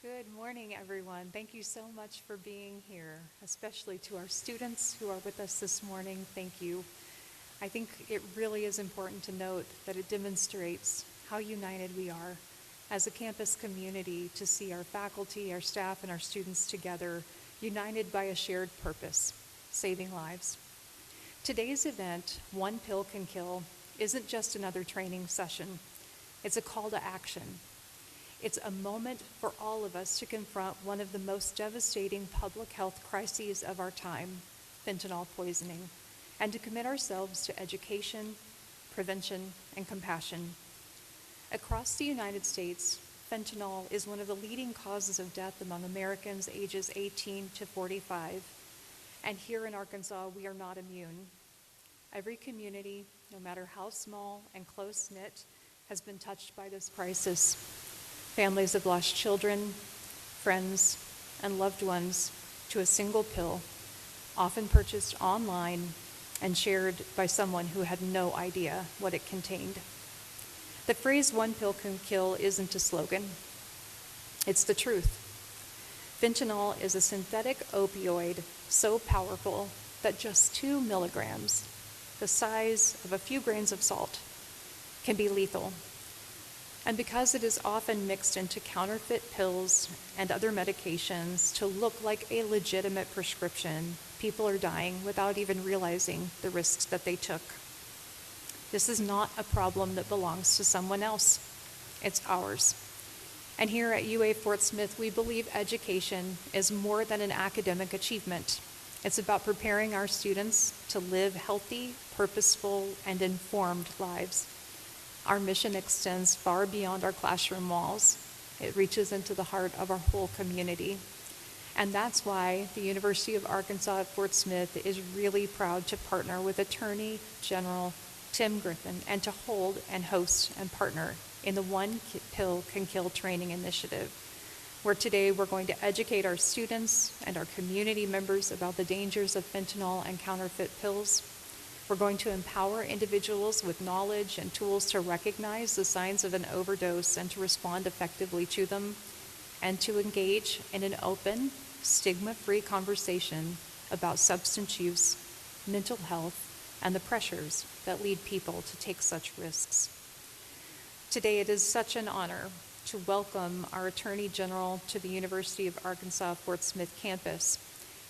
Good morning, everyone. Thank you so much for being here, especially to our students who are with us this morning. Thank you. I think it really is important to note that it demonstrates how united we are as a campus community to see our faculty, our staff, and our students together, united by a shared purpose, saving lives. Today's event, One Pill Can Kill, isn't just another training session. It's a call to action. It's a moment for all of us to confront one of the most devastating public health crises of our time, fentanyl poisoning, and to commit ourselves to education, prevention, and compassion. Across the United States, fentanyl is one of the leading causes of death among Americans ages 18 to 45. And here in Arkansas, we are not immune. Every community, no matter how small and close-knit, has been touched by this crisis. Families have lost children, friends, and loved ones to a single pill, often purchased online and shared by someone who had no idea what it contained. The phrase "one pill can kill" isn't a slogan. It's the truth. Fentanyl is a synthetic opioid so powerful that just 2 milligrams, the size of a few grains of salt, can be lethal. And because it is often mixed into counterfeit pills and other medications to look like a legitimate prescription, people are dying without even realizing the risks that they took. This is not a problem that belongs to someone else. It's ours. And here at UA Fort Smith, we believe education is more than an academic achievement. It's about preparing our students to live healthy, purposeful, and informed lives. Our mission extends far beyond our classroom walls. It reaches into the heart of our whole community. And that's why the University of Arkansas at Fort Smith is really proud to partner with Attorney General Tim Griffin and to hold and host and partner in the One Pill Can Kill training initiative, where today we're going to educate our students and our community members about the dangers of fentanyl and counterfeit pills. We're going to empower individuals with knowledge and tools to recognize the signs of an overdose and to respond effectively to them, and to engage in an open, stigma-free conversation about substance use, mental health, and the pressures that lead people to take such risks. Today it is such an honor to welcome our Attorney General to the University of Arkansas Fort Smith campus.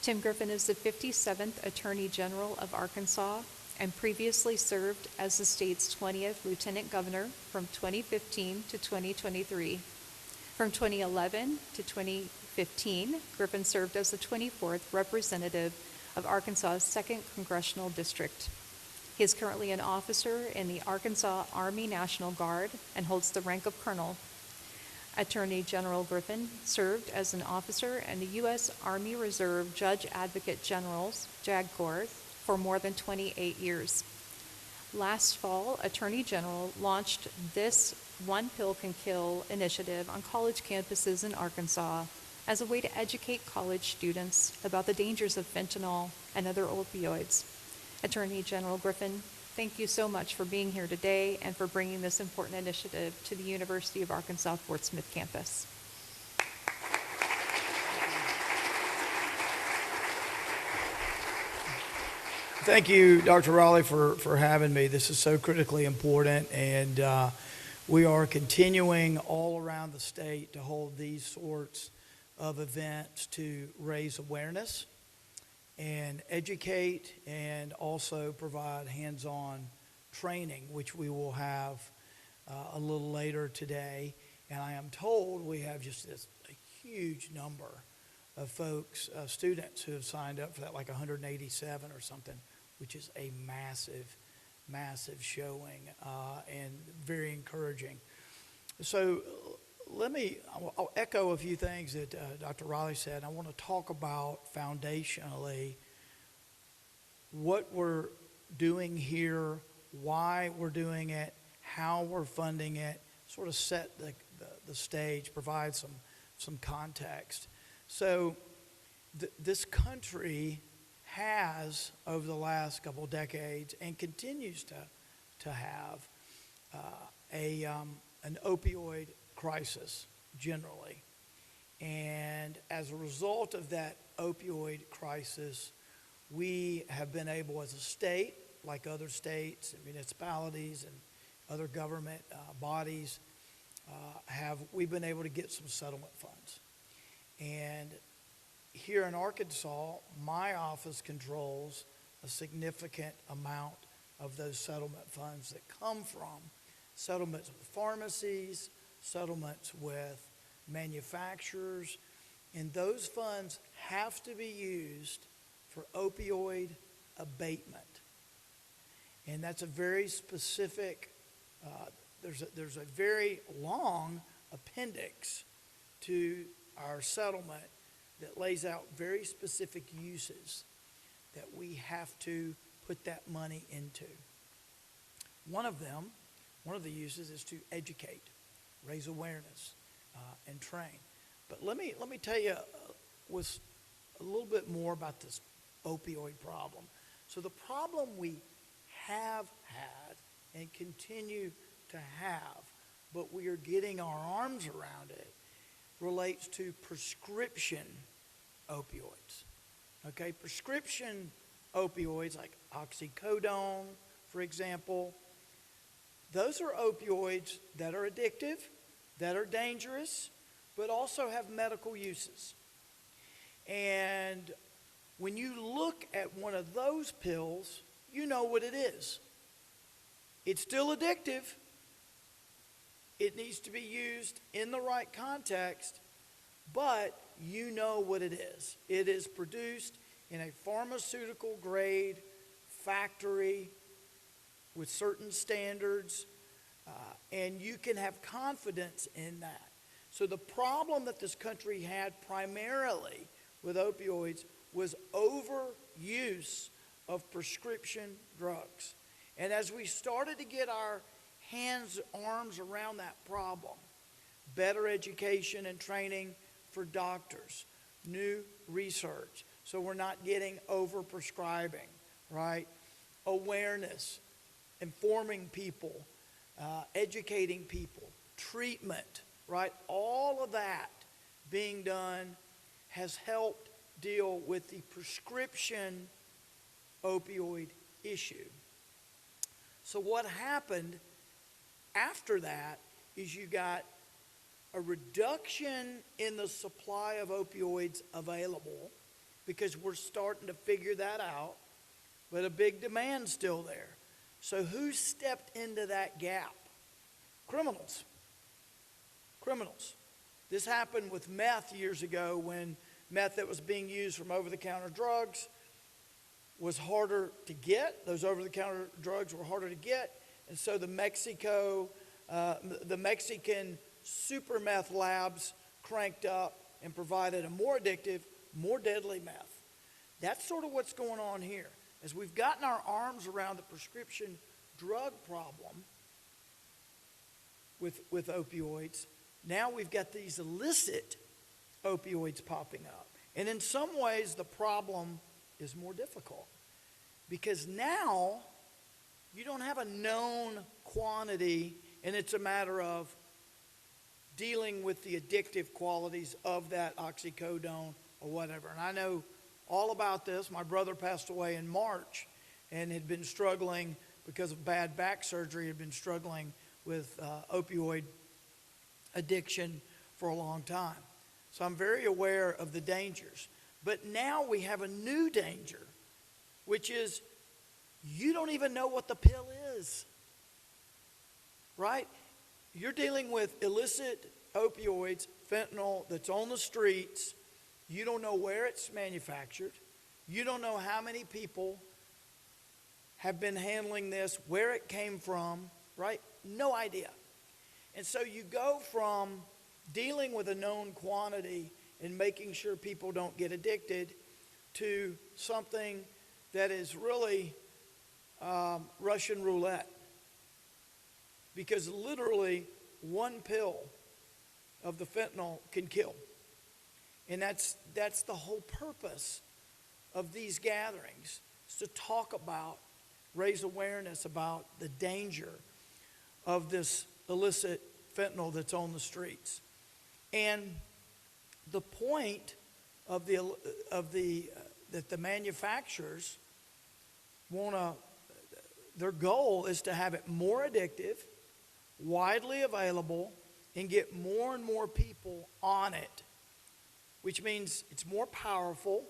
Tim Griffin is the 57th Attorney General of Arkansas and previously served as the state's 20th Lieutenant Governor from 2015 to 2023. From 2011 to 2015, Griffin served as the 24th representative of Arkansas's 2nd Congressional District. He is currently an officer in the Arkansas Army National Guard and holds the rank of colonel. Attorney General Griffin served as an officer in the U.S. Army Reserve Judge Advocate General's JAG Corps for more than 28 years. Last fall, Attorney General launched this One Pill Can Kill initiative on college campuses in Arkansas as a way to educate college students about the dangers of fentanyl and other opioids. Attorney General Griffin, thank you so much for being here today and for bringing this important initiative to the University of Arkansas Fort Smith campus. Thank you, Dr. Raleigh, for having me. This is so critically important, and we are continuing all around the state to hold these sorts of events to raise awareness and educate and also provide hands-on training, which we will have a little later today. And I am told we have just a huge number of folks, students who have signed up for that, like 187 or something, which is a massive, massive showing and very encouraging. So I'll echo a few things that Dr. Riley said. I want to talk about foundationally what we're doing here, why we're doing it, how we're funding it, sort of set the stage, provide some context. So this country has, over the last couple decades, and continues to have an opioid crisis generally. And as a result of that opioid crisis, we have been able as a state, like other states and municipalities and other government bodies, we've been able to get some settlement funds. And here in Arkansas, my office controls a significant amount of those settlement funds that come from settlements with pharmacies, settlements with manufacturers, and those funds have to be used for opioid abatement. And that's a very specific, there's a very long appendix to our settlement that lays out very specific uses that we have to put that money into. One of the uses is to educate, raise awareness, and train. But let me tell you with a little bit more about this opioid problem. So the problem we have had and continue to have, but we are getting our arms around it, relates to prescription opioids. Okay, prescription opioids like oxycodone, for example, those are opioids that are addictive, that are dangerous, but also have medical uses. And when you look at one of those pills, you know what it is. It's still addictive. It needs to be used in the right context, but you know what it is. It is produced in a pharmaceutical grade factory with certain standards, and you can have confidence in that. So the problem that this country had primarily with opioids was overuse of prescription drugs. And as we started to get our arms around that problem, better education and training for doctors, new research, so we're not getting over-prescribing, right? Awareness, informing people, educating people, treatment, right? All of that being done has helped deal with the prescription opioid issue. So what happened after that is you got a reduction in the supply of opioids available because we're starting to figure that out, but a big demand still there. So who stepped into that gap? Criminals. Criminals. This happened with meth years ago when meth that was being used from over-the-counter drugs was harder to get. Those over-the-counter drugs were harder to get. And so the Mexican super meth labs cranked up and provided a more addictive, more deadly meth. That's sort of what's going on here. As we've gotten our arms around the prescription drug problem with opioids, now we've got these illicit opioids popping up. And in some ways, the problem is more difficult because now you don't have a known quantity, and it's a matter of dealing with the addictive qualities of that oxycodone or whatever. And I know all about this. My brother passed away in March and had been struggling because of bad back surgery, had been struggling with opioid addiction for a long time. So I'm very aware of the dangers. But now we have a new danger, which is you don't even know what the pill is, right? You're dealing with illicit opioids, fentanyl that's on the streets. You don't know where it's manufactured. You don't know how many people have been handling this, where it came from, right? No idea. And so you go from dealing with a known quantity and making sure people don't get addicted to something that is really Russian roulette. Because literally one pill of the fentanyl can kill. And that's the whole purpose of these gatherings, is to talk about, raise awareness about the danger of this illicit fentanyl that's on the streets. And the point of that the manufacturers want to, their goal is to have it more addictive, widely available, and get more and more people on it, which means it's more powerful.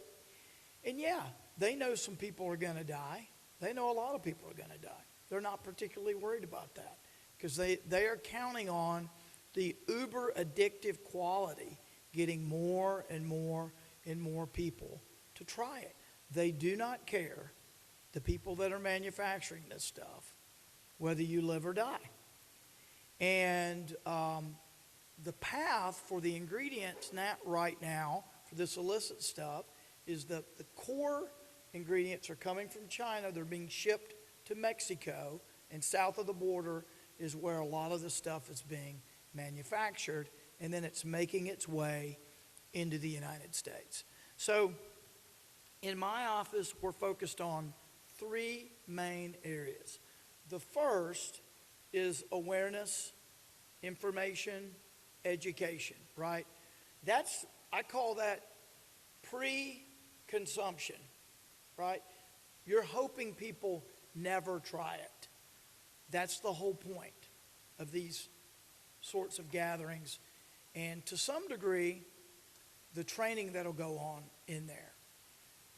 And yeah, they know some people are going to die. They know a lot of people are going to die. They're not particularly worried about that because they are counting on the uber addictive quality getting more and more and more people to try it. They do not care, the people that are manufacturing this stuff, whether you live or die. And the path for the ingredients right now for this illicit stuff is the core ingredients are coming from China. They're being shipped to Mexico, and south of the border is where a lot of the stuff is being manufactured, and then it's making its way into the United States. So in my office, we're focused on 3 main areas. The first is awareness, information, education, right? I call that pre-consumption, right? You're hoping people never try it. That's the whole point of these sorts of gatherings. And to some degree, the training that'll go on in there.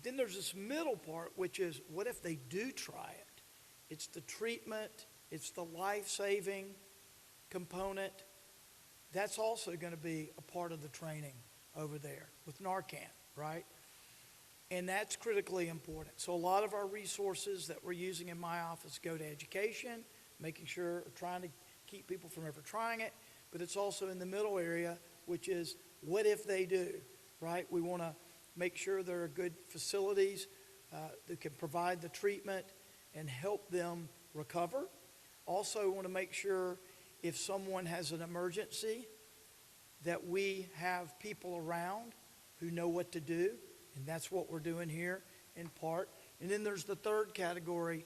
Then there's this middle part, which is what if they do try it? It's the treatment, it's the life-saving component. That's also going to be a part of the training over there with Narcan, right? And that's critically important. So a lot of our resources that we're using in my office go to education, making sure, trying to keep people from ever trying it, but it's also in the middle area, which is what if they do, right? We want to make sure there are good facilities that can provide the treatment and help them recover. Also want to make sure if someone has an emergency that we have people around who know what to do, and that's what we're doing here in part. And then there's the third category,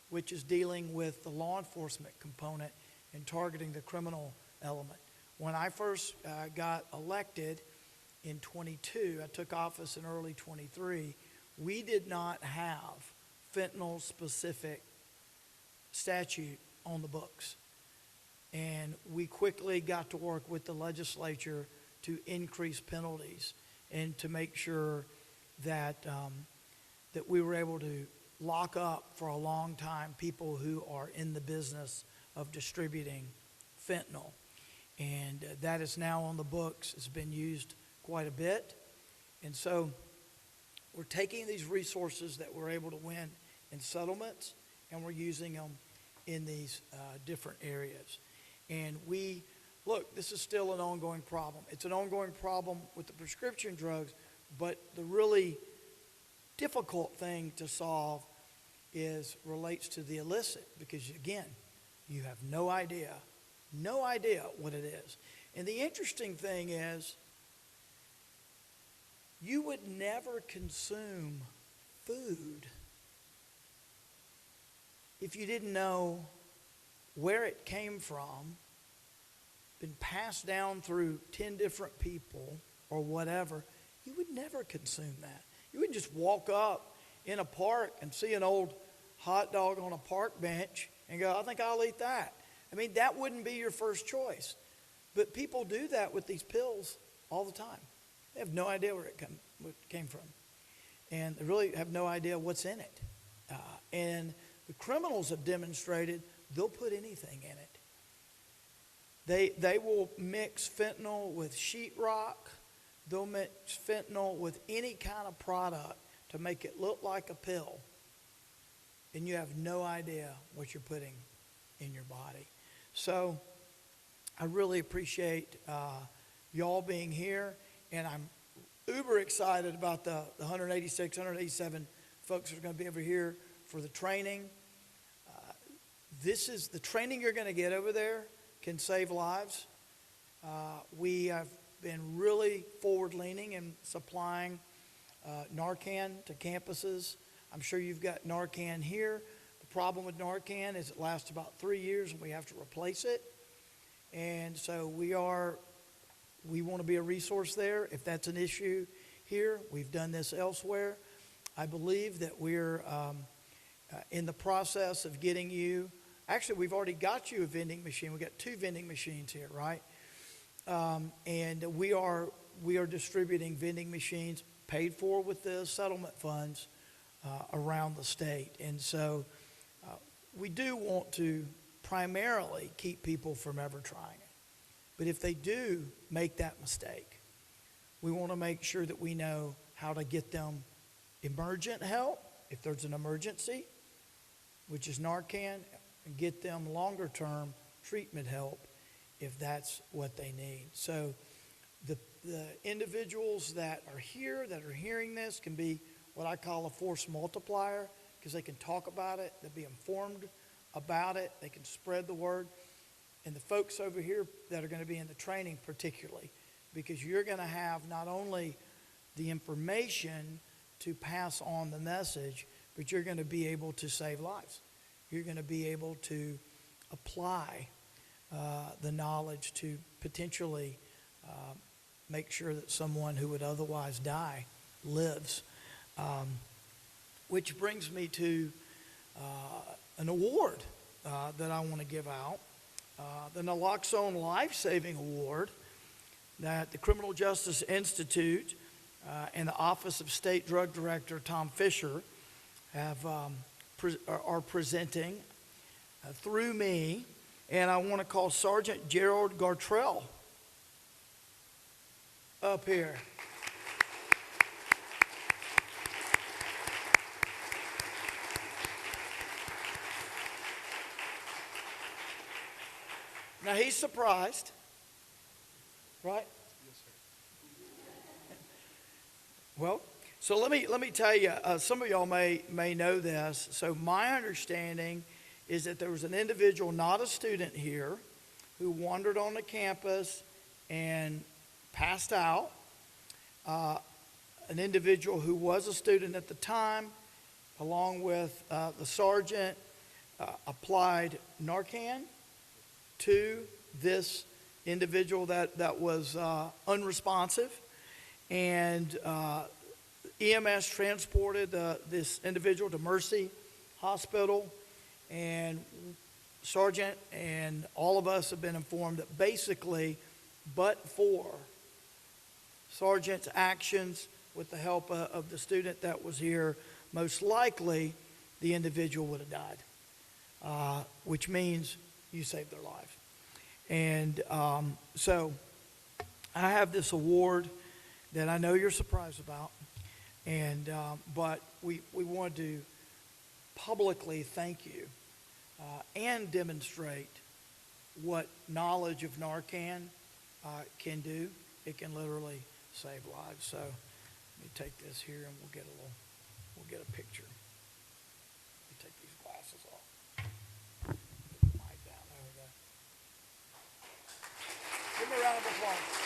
which is dealing with the law enforcement component and targeting the criminal element. When I first got elected in 22, I took office in early 23, we did not have fentanyl-specific statute on the books. And we quickly got to work with the legislature to increase penalties and to make sure that that we were able to lock up for a long time people who are in the business of distributing fentanyl. And that is now on the books. It's been used quite a bit. And so we're taking these resources that we're able to win in settlements, and we're using them in these different areas. And this is still an ongoing problem. It's an ongoing problem with the prescription drugs, but the really difficult thing to solve relates to the illicit, because again, you have no idea what it is. And the interesting thing is, you would never consume food if you didn't know where it came from, been passed down through 10 different people or whatever. You would never consume that. You wouldn't just walk up in a park and see an old hot dog on a park bench and go, I think I'll eat that. I mean, that wouldn't be your first choice. But people do that with these pills all the time. They have no idea where it came from. And they really have no idea what's in it. And the criminals have demonstrated they'll put anything in it. They will mix fentanyl with sheetrock. They'll mix fentanyl with any kind of product to make it look like a pill. And you have no idea what you're putting in your body. So I really appreciate y'all being here. And I'm uber excited about the 186, 187 folks who are going to be over here for the training. This is the training you're going to get over there can save lives. We have been really forward-leaning in supplying Narcan to campuses. I'm sure you've got Narcan here. The problem with Narcan is it lasts about 3 years and we have to replace it. And so we are we want to be a resource there. If that's an issue here, we've done this elsewhere. I believe that we're in the process of getting you, actually we've already got you a vending machine. We've got 2 vending machines here, right? And we are distributing vending machines paid for with the settlement funds around the state. And so we do want to primarily keep people from ever trying it. But if they do make that mistake, we want to make sure that we know how to get them emergent help if there's an emergency, which is Narcan, and get them longer term treatment help if that's what they need. So the individuals that are here, that are hearing this, can be what I call a force multiplier, because they can talk about it, they'll be informed about it, they can spread the word. And the folks over here that are going to be in the training particularly, because you're going to have not only the information to pass on the message, but you're going to be able to save lives. You're going to be able to apply the knowledge to potentially make sure that someone who would otherwise die lives. Which brings me to an award that I want to give out. The Naloxone Life Saving Award that the Criminal Justice Institute and the Office of State Drug Director Tom Fisher are presenting through me. And I want to call Sergeant Gerald Gartrell up here. Now he's surprised, right? Yes, sir. Well, so let me tell you, some of y'all may know this. So my understanding is that there was an individual, not a student here, who wandered on the campus and passed out. An individual who was a student at the time, along with the sergeant, applied Narcan to this individual that was unresponsive. And EMS transported this individual to Mercy Hospital. And Sergeant and all of us have been informed that basically, but for Sergeant's actions with the help of the student that was here, most likely the individual would have died, which means you saved their life. And so I have this award that I know you're surprised about, and but we wanted to publicly thank you and demonstrate what knowledge of Narcan can do. It can literally save lives. So let me take this here and we'll get a picture. Let me take these glasses off. Put the mic down. There we go. Give me a round of applause.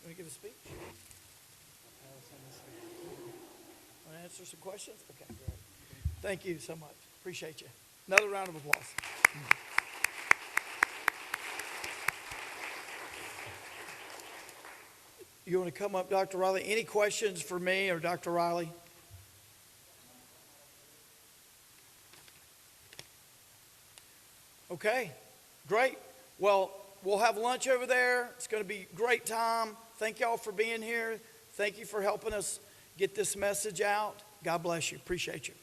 Want to give a speech? Want to answer some questions? Okay, great. Thank you so much. Appreciate you. Another round of applause. You want to come up, Dr. Riley? Any questions for me or Dr. Riley? Okay, great. Well, we'll have lunch over there. It's going to be a great time. Thank y'all for being here. Thank you for helping us get this message out. God bless you. Appreciate you.